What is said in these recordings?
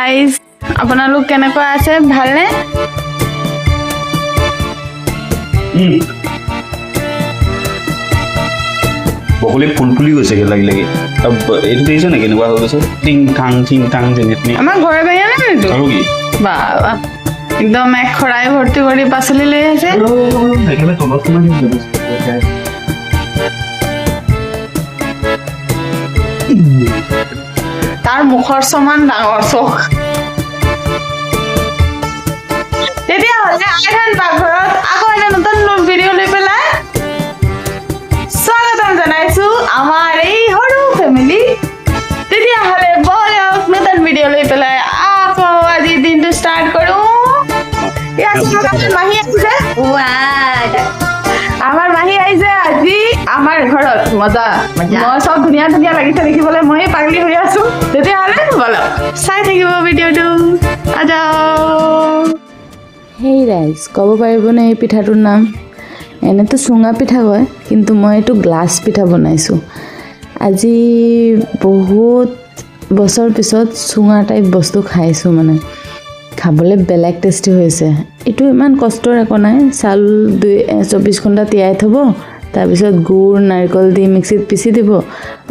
guys আপোনালোক কেনেকুৱা আছে ভালনে বকলি ফুলফুলি গৈছে লাগি এইটো দেখিছে নে কেনেকুৱা হৈ গৈছে টিং টাং যেনেকৈ আমাৰ ঘৰে বাহিৰে নাই এইটো আৰু কি বাবা একদম এক খৰাই ভৰ্তি কৰি পাচলি লৈ আছে একেবাৰে তলত সোমাই তাৰ মুখৰ সমান ডাঙৰ চখ তেতিয়াহ'লে আইৰণ পাকঘৰত আকৌ এটা নতুন ভিডিঅ' লৈ পেলাই স্বাগতম জনাইছো আমাৰ এই সৰু ফেমিলি তেতিয়াহ'লে বলক নতুন ভিডিঅ' লৈ পেলাই আকৌ আজি দিনটো ষ্টাৰ্ট কৰোঁ মাহী আহিছে আমাৰ মাহী আহিছে আজি আমাৰ ঘৰত মজা মই চব ধুনীয়া ধুনীয়া লাগিছে দেখিবলৈ মই পাগলি হৈ আছো তেতিয়াহ'লে বলক চাই থাকিব ভিডিঅ'টো হেই ৰাইজ ক'ব পাৰিবনে এই পিঠাটোৰ নাম এনেতো চুঙা পিঠা কয় কিন্তু মই এইটো গ্লাছ পিঠা বনাইছোঁ আজি বহুত বছৰ পিছত চুঙা টাইপ বস্তু খাইছোঁ মানে খাবলৈ বেলেগ টেষ্টি হৈছে এইটো ইমান কষ্টৰ একো নাই চাউল 24 ঘণ্টা তিয়াই থ'ব তাৰপিছত গুড় নাৰিকল দি মিক্সিত পিচি দিব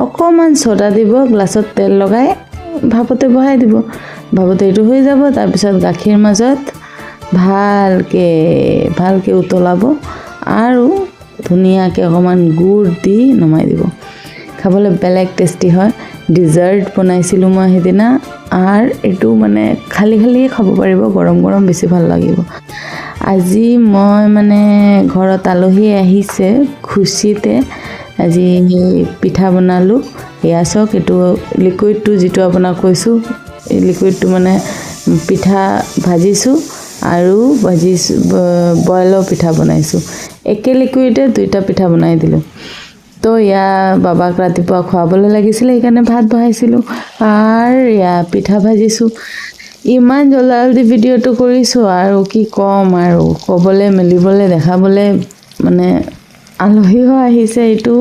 অকণমান ছ'ডা দিব গ্লাছত তেল লগাই ভাপতে বহাই দিব ভাপতে এইটো হৈ যাব তাৰপিছত গাখীৰ মাজত ভালকৈ উতলাব আৰু ধুনীয়াকৈ অকণমান গুড় দি নমাই দিব খাবলৈ বেলেগ টেষ্টি হয় ডিজাৰ্ট বনাইছিলোঁ মই সেইদিনা আৰু এইটো মানে খালিয়ে খাব পাৰিব গৰম গৰম বেছি ভাল লাগিব আজি মই মানে ঘৰত আলহী আহিছে খুচিতে আজি পিঠা বনালোঁ এয়া চাওক এইটো লিকুইডটো যিটো আপোনাক কৈছোঁ এই লিকুইডটো মানে পিঠা ভাজিছোঁ আৰু বইলৰ পিঠা বনাইছোঁ একে লিকুইডে দুইটা পিঠা বনাই দিলোঁ তো বাবাক ৰাতিপুৱা খুৱাবলৈ লাগিছিলে সেইকাৰণে ভাত বহাইছিলোঁ আৰু পিঠা ভাজিছোঁ ইমান জলদি ভিডিঅ'টো কৰিছোঁ আৰু কি ক'ম আৰু ক'বলৈ মেলিবলৈ দেখাবলৈ মানে আলহীও আহিছে এইটো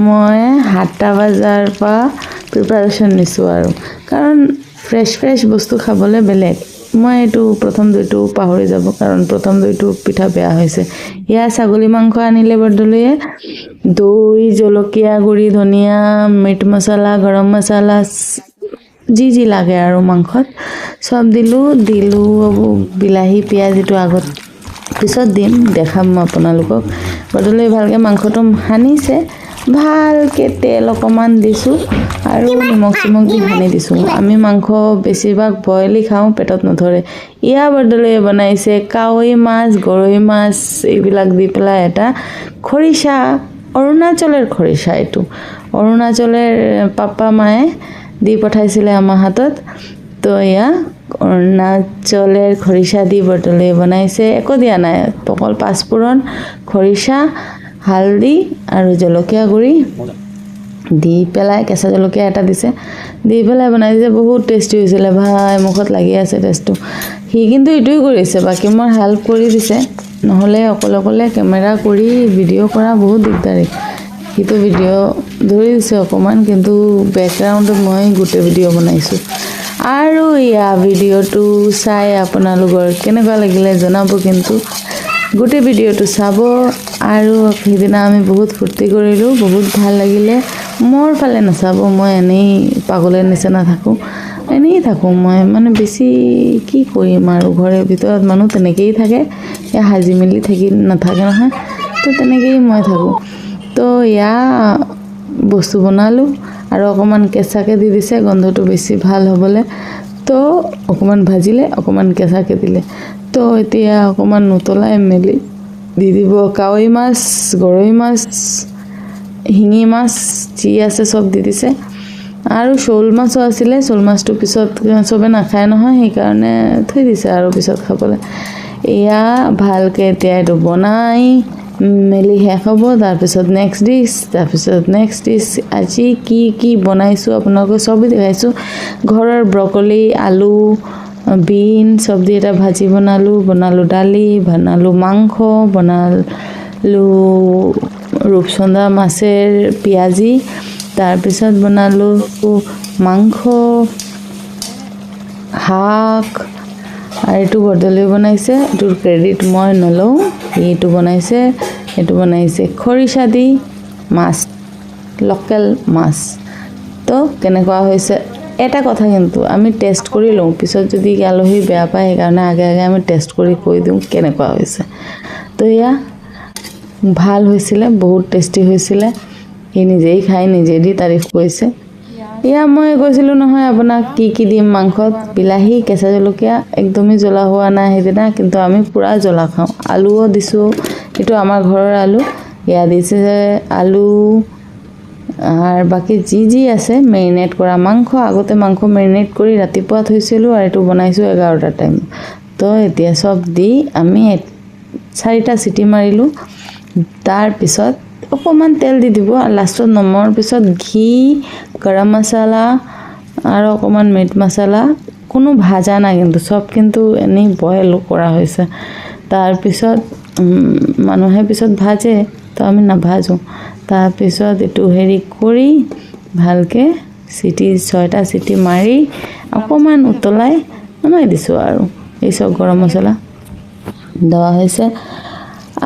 মই 7টা বজাৰ পৰা প্ৰিপাৰেশ্যন নিছোঁ আৰু কাৰণ ফ্ৰেছ বস্তু খাবলৈ বেলেগ মই এইটো প্ৰথম দুইটো পাহৰি যাব কাৰণ প্ৰথম দুইটো পিঠা বেয়া হৈছে ছাগলী মাংস আনিলে বৰদলৈয়ে দৈ জলকীয়া গুড়ি ধনিয়া মিট মছলা গৰম মছলা যি লাগে আৰু মাংসত চব দিলোঁ বিলাহী পিঁয়াজ এইটো আগত পিছত দিম দেখাম মই আপোনালোকক বৰদলৈ ভালকৈ মাংসটো সানিছে ভালকৈ তেল অকণমান দিছোঁ আৰু নিমখ দি সানি দিছোঁ আমি মাংস বেছিভাগ বইলি খাওঁ পেটত নধৰে বৰদলৈয়ে বনাইছে কাৱৈ মাছ গৰৈ মাছ এইবিলাক দি পেলাই এটা খৰিচা অৰুণাচলৰ খৰিচা এইটো অৰুণাচলৰ পাপা মায়ে দি পঠাইছিলে আমাৰ হাতত তো অৰুণাচলৰ খৰিচা দি বৰদলৈয়ে বনাইছে একো দিয়া নাই অকল পাঁচফোৰণ খৰিচা হালধি আৰু জলকীয়া গুড়ি দি পেলাই কেঁচা জলকীয়া এটা দিছে দি পেলাই বনাই দিছে বহুত টেষ্টি হৈছিলে ভাই মুখত লাগি আছে টেষ্টটো সি কিন্তু এইটোৱে কৰিছে বাকী মোৰ হেল্প কৰি দিছে নহ'লে অকলে কেমেৰা কৰি ভিডিঅ' কৰা বহুত দিগদাৰী সিটো ভিডিঅ' ধৰি দিছে অকণমান কিন্তু বেকগ্ৰাউণ্ডত মই গোটেই ভিডিঅ' বনাইছোঁ আৰু ভিডিঅ'টো চাই আপোনালোকৰ কেনেকুৱা লাগিলে জনাব কিন্তু গোটেই ভিডিঅ'টো চাব আৰু সেইদিনা আমি বহুত ফূৰ্তি কৰিলোঁ বহুত ভাল লাগিলে মোৰ ফালে নাচাব মই এনেই পাগলৰ নিচিনা এনেই থাকোঁ মই মানে বেছি কি কৰিম আৰু ঘৰৰ ভিতৰত মানুহ তেনেকৈয়ে থাকে সাজি মেলি নাথাকে নহয় তো তেনেকৈয়ে মই থাকোঁ তো বস্তু বনালোঁ আৰু অকণমান কেঁচাকৈ দি দিছে গন্ধটো বেছি ভাল হ'বলৈ তো অকণমান ভাজিলে অকণমান কেঁচাকৈ দিলে তো এতিয়া অকণমান উতলাই মেলি দি দিব কাৱৈ মাছ গৰৈ মাছ শিঙি মাছ যি আছে চব দি দিছে আৰু শ'ল মাছো আছিলে শ'ল মাছটো পিছত চবে নাখায় নহয় সেইকাৰণে থৈ দিছে আৰু পিছত খাবলৈ ভালকৈ এতিয়া এইটো বনাই মেলি শেষ হ'ব তাৰপিছত নেক্সট ডিছ আজি কি বনাইছোঁ আপোনালোকক চবেই দেখাইছোঁ ঘৰৰ ব্ৰকলি আলু বিন চব্জি এটা ভাজি বনালোঁ দালি বনালোঁ মাংস বনালোঁ ৰূপচন্দা মাছেৰ পিয়াজি তাৰপিছত বনালোঁ মাংস শাক আৰু এইটো বৰ্দলৈ বনাইছে এইটোৰ ক্ৰেডিট মই নলওঁ এইটো বনাইছে খৰিচা দি মাছ লোকেল মাছ তো কেনেকুৱা হৈছে এটা কথা কিন্তু আমি টেষ্ট কৰি লওঁ পিছত যদি আলহী বেয়া পায় সেইকাৰণে আগে আমি টেষ্ট কৰি কৈ দিওঁ কেনেকুৱা হৈছে তো এয়া ভাল হৈছিলে বহুত টেষ্টি হৈছিলে সি নিজেই খাই নিজে দি তাৰিফ কৰিছে এয়া মই কৈছিলোঁ নহয় আপোনাক কি দিম মাংসত বিলাহী কেঁচা জলকীয়া একদমেই জ্বলা হোৱা নাই সেইদিনা কিন্তু আমি পূৰা জ্বলা খাওঁ আলুও দিছোঁ এইটো আমাৰ ঘৰৰ আলু এয়া দিছে আলু আৰু বাকী যি আছে মেৰিনেট কৰা মাংস আগতে মাংস মেৰিনেট কৰি ৰাতিপুৱা থৈছিলোঁ আৰু এইটো বনাইছোঁ 11টা টাইম তো এতিয়া চব দি আমি 4টা চিটি মাৰিলোঁ তাৰপিছত অকণমান তেল দি দিব আৰু লাষ্টত নমাৰ পিছত ঘি গৰম মছলা আৰু অকণমান মিট মছলা কোনো ভাজা নাই কিন্তু চব কিন্তু এনেই বইল কৰা হৈছে তাৰপিছত মানুহে পিছত ভাজে তো আমি নাভাজোঁ তাৰপিছত এইটো হেৰি কৰি ভালকৈ চিটি 6টা চিটি মাৰি অকণমান উতলাই নমাই দিছোঁ আৰু এই চব গৰম মছলা দেওয়া হৈছে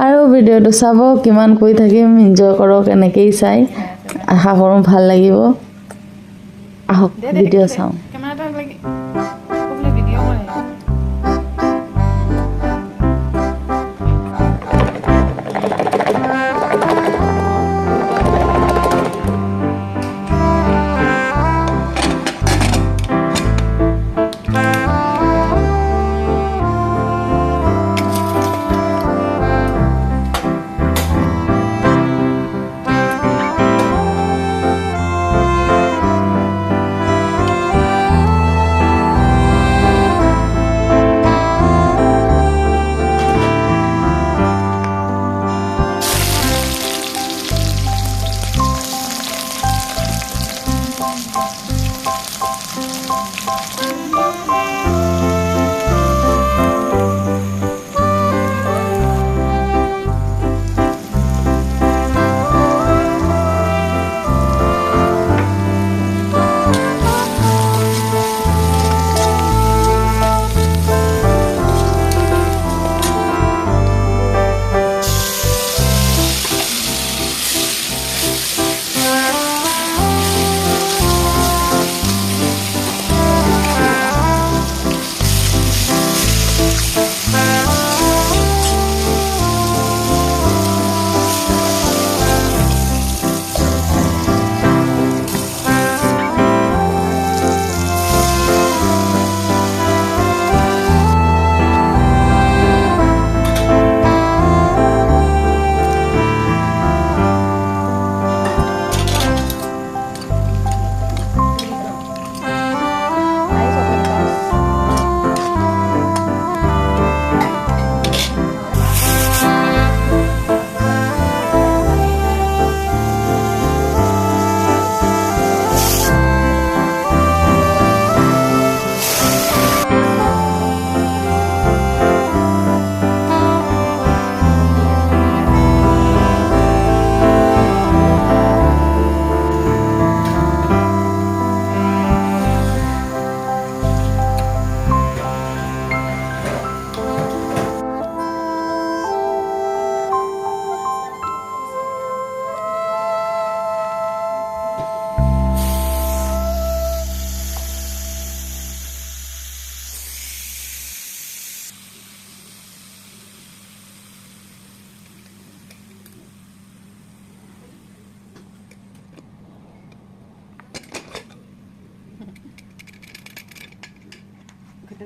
আৰু ভিডিঅ'টো চাব কিমান কৈ থাকিম এনজয় কৰক এনেকেই চাই আশা কৰোঁ ভাল লাগিব আহক ভিডিঅ' চাওঁ কেমেৰাটা লাগি ক'বলৈ ভিডিঅ' বনাই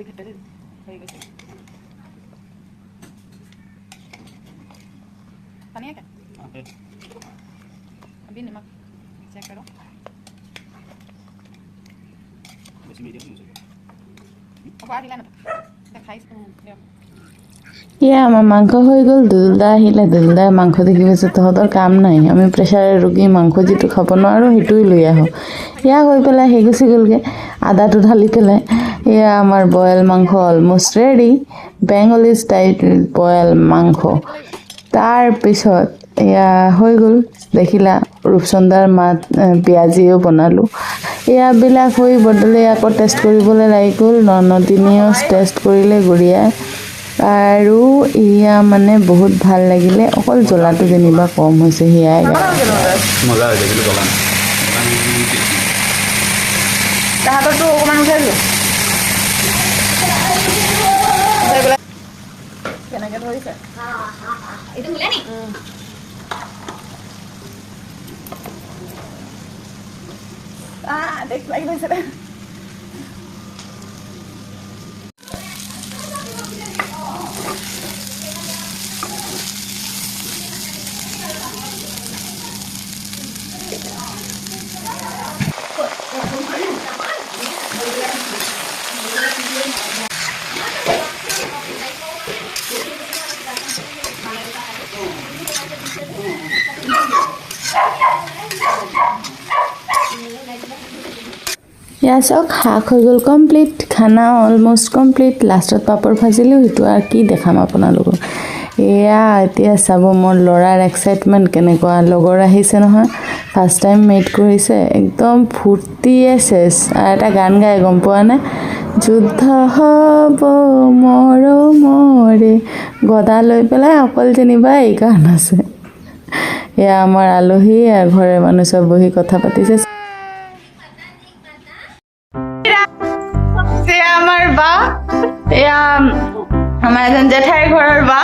ঘেটে হয়ে গেছে पानी है क्या अभी नमक चेक करो अब आ दिला ना दिखाई ইয়া আমাৰ মাংস হৈ গ'ল দুলদা আহিলে দুলদাই মাংস দেখি গৈছে তহঁতৰ কাম নাই আমি প্ৰেছাৰে ৰোগী মাংস যিটো খাব নোৱাৰোঁ সেইটোৱে লৈ আহোঁ ইয়া হৈ পেলাই সেই গুচি গ'লগৈ আদাটো ঢালি পেলাই এয়া আমাৰ বইল মাংস almost ready Bengali style boil মাংস তাৰপিছত এয়া হৈ গ'ল দেখিলা ৰূপচন্দাৰ মাত পিঁয়াজিও বনালোঁ ইয়াবিলাক হৈ বদলি আকৌ টেষ্ট কৰিবলৈ লাগি গ'ল ননদিনীও টেষ্ট কৰিলে গুড়িয়াই আৰু ইয়া মানে বহুত ভাল লাগিলে অকল জ্বলাটো যেনিবা কম হৈছে সেয়াই মজা হৈছে কিন্তু জ্বলা নাই তাহাঁতৰতো অকণমান উঠাইছো কেনেকৈ ধৰিছে দেখ লাগি ধৰিছে দে ইয়া চাওক শাক হৈ গ'ল কমপ্লিট খানা অলমষ্ট কমপ্লিট লাষ্টত পাপৰ ভাজিলোঁ সেইটো আৰু কি দেখাম আপোনালোকক এয়া এতিয়া চাব মোৰ ল'ৰাৰ এক্সাইটমেণ্ট কেনেকুৱা লগৰ আহিছে নহয় ফাৰ্ষ্ট টাইম মেট কৰিছে একদম ফূৰ্তিয়ে চেচ আৰু এটা গান গাই গম পোৱা নে যুদ্ধ হ'ব মৰমৰে গদা লৈ পেলাই অকল যেনিবা এই গান আছে এয়া আমাৰ আলহী আৰু ঘৰৰ মানুহ চব বহি কথা পাতিছে আমাৰ বা এয়া আমাৰ এজন জেঠাইৰ ঘৰৰ বা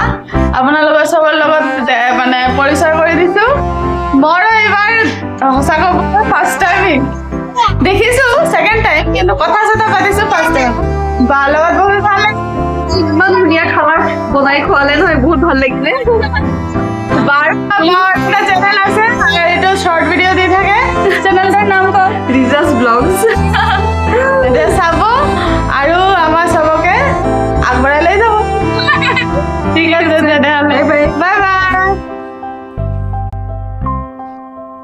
আপোনালোকৰ চবৰ লগত মানে পৰিচয় কৰি দিছো মোৰ এইবাৰ সঁচাকৈ ফাৰ্ষ্ট টাইম দেখিছো ছেকেণ্ড টাইম কিন্তু কথা চথা পাতিছো ফাৰ্ষ্ট টাইম বা লগত বহুত ভাল লাগিছে ইমান ধুনীয়া খানা বনাই খোৱালে নহয় বহুত ভাল লাগিলে বাৰ এটা চেনেল আছে এইটো শ্বৰ্ট ভিডিঅ' দি থাকে চেনেলটোৰ নাম কওক ৰিজাছ ব্লগছ চাব আৰু আমাৰ চবকে আগবঢ়াই লৈ যাব ঠিক আছে তেনেহ'লে বাই বাই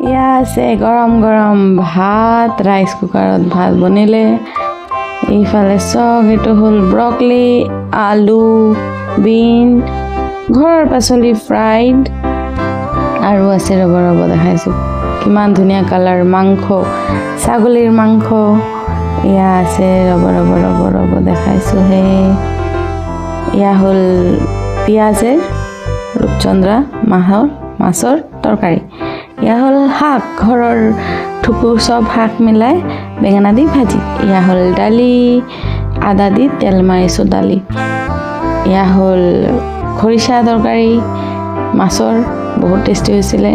ইয়া আছে গৰম গৰম ভাত ৰাইচ কুকাৰত ভাত বনিলে এইফালে চক এইটো হ'ল ব্ৰকলি আলু বিন ঘৰৰ পাচলি ফ্ৰাইড আৰু আছে ৰ'ব দেখাইছোঁ কিমান ধুনীয়া কালাৰ মাংস ছাগলীৰ মাংস এয়া আছে ৰ'ব দেখাইছোঁ হে এয়া হ'ল পিঁয়াজেৰ ৰূপচন্দ্ৰা মাছৰ তৰকাৰী এয়া হ'ল শাক ঘৰৰ থুকুৰ চব শাক মিলাই বেঙেনা দি ভাজি এয়া হ'ল দালি আদা দি তেল মাৰিছোঁ দালি এয়া হ'ল খৰিচা তৰকাৰী মাছৰ বহুত টেষ্টি হৈছিলে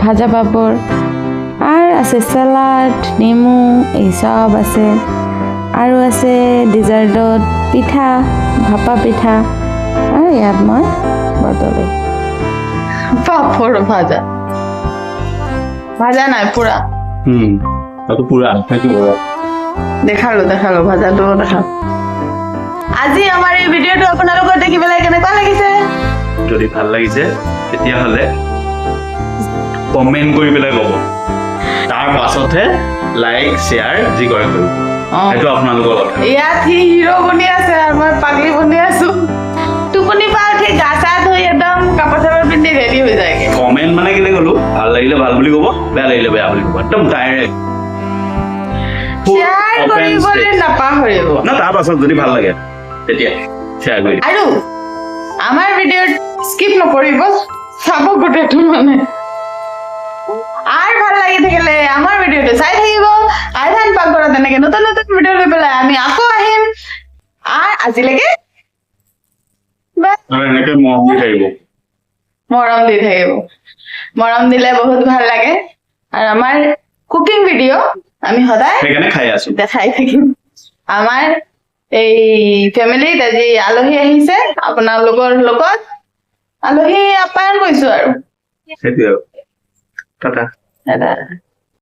ভাজা পাপৰ আৰু আছে চালাড নেমু এই চব আছে আৰু আছে ডিজাৰ্টত পিঠা ভাপা পিঠা আৰু ইয়াত মই বটলে পাপৰ ভাজা নাই পুৰা তাতো পুৰা দেখালো ভাজাটো দেখালো আজি আমাৰ এই ভিডিঅ'টো আপোনালোকৰ দেখি পেলাই কেনেকুৱা লাগিছে যদি ভাল লাগিছে তেতিয়াহ'লে কমেণ্ট কৰি পেলাই ক'ব তাৰ পাছতহে লাইক শ্বেয়াৰ যি কৰে কৰিব সেইটো আপোনালোকৰ কথা ইয়াত সি হিৰো বনি আছে আৰু মই পাগলি বনি আছো টোপনি পা উঠি গা চা ধুই একদম কাপোৰ চাপোৰ পিন্ধি ৰেডি হৈ যায়গে কমেণ্ট মানে কেলে ক'লো ভাল লাগিলে ভাল বুলি ক'ব বেয়া লাগিলে বেয়া বুলি ক'ব একদম ডাইৰেক্ট শ্বেয়াৰ কৰিবলৈ নাপাহৰিব না তাৰ পাছত যদি ভাল লাগে তেতিয়া শ্বেয়াৰ কৰি আৰু আমাৰ ভিডিঅ'ত স্কিপ নকৰিব চাব গোটেইটো মানে আৰু ভাল লাগি থাকিলে আমাৰ ভিডিঅ'টো চাই থাকিব আইধান পাকঘৰত তেনেকে নতুন ভিডিঅ' লৈ পেলাই আমি আকৌ আহিম আৰু আজিলৈকে এনেকে মৰম দি থাকিব মৰম দিলে বহুত ভাল লাগে আৰু আমাৰ কুকিং ভিডিঅ' আমি সদায় সেইকাৰণে খাই আছো দেখাই থাকিম আমাৰ এই ফেমিলিত আজি আলহী আহিছে আপোনালোকৰ লগত আলহী আপ্যায়ন কৰিছো আৰু সেইটোৱে আৰু টাটা দাদা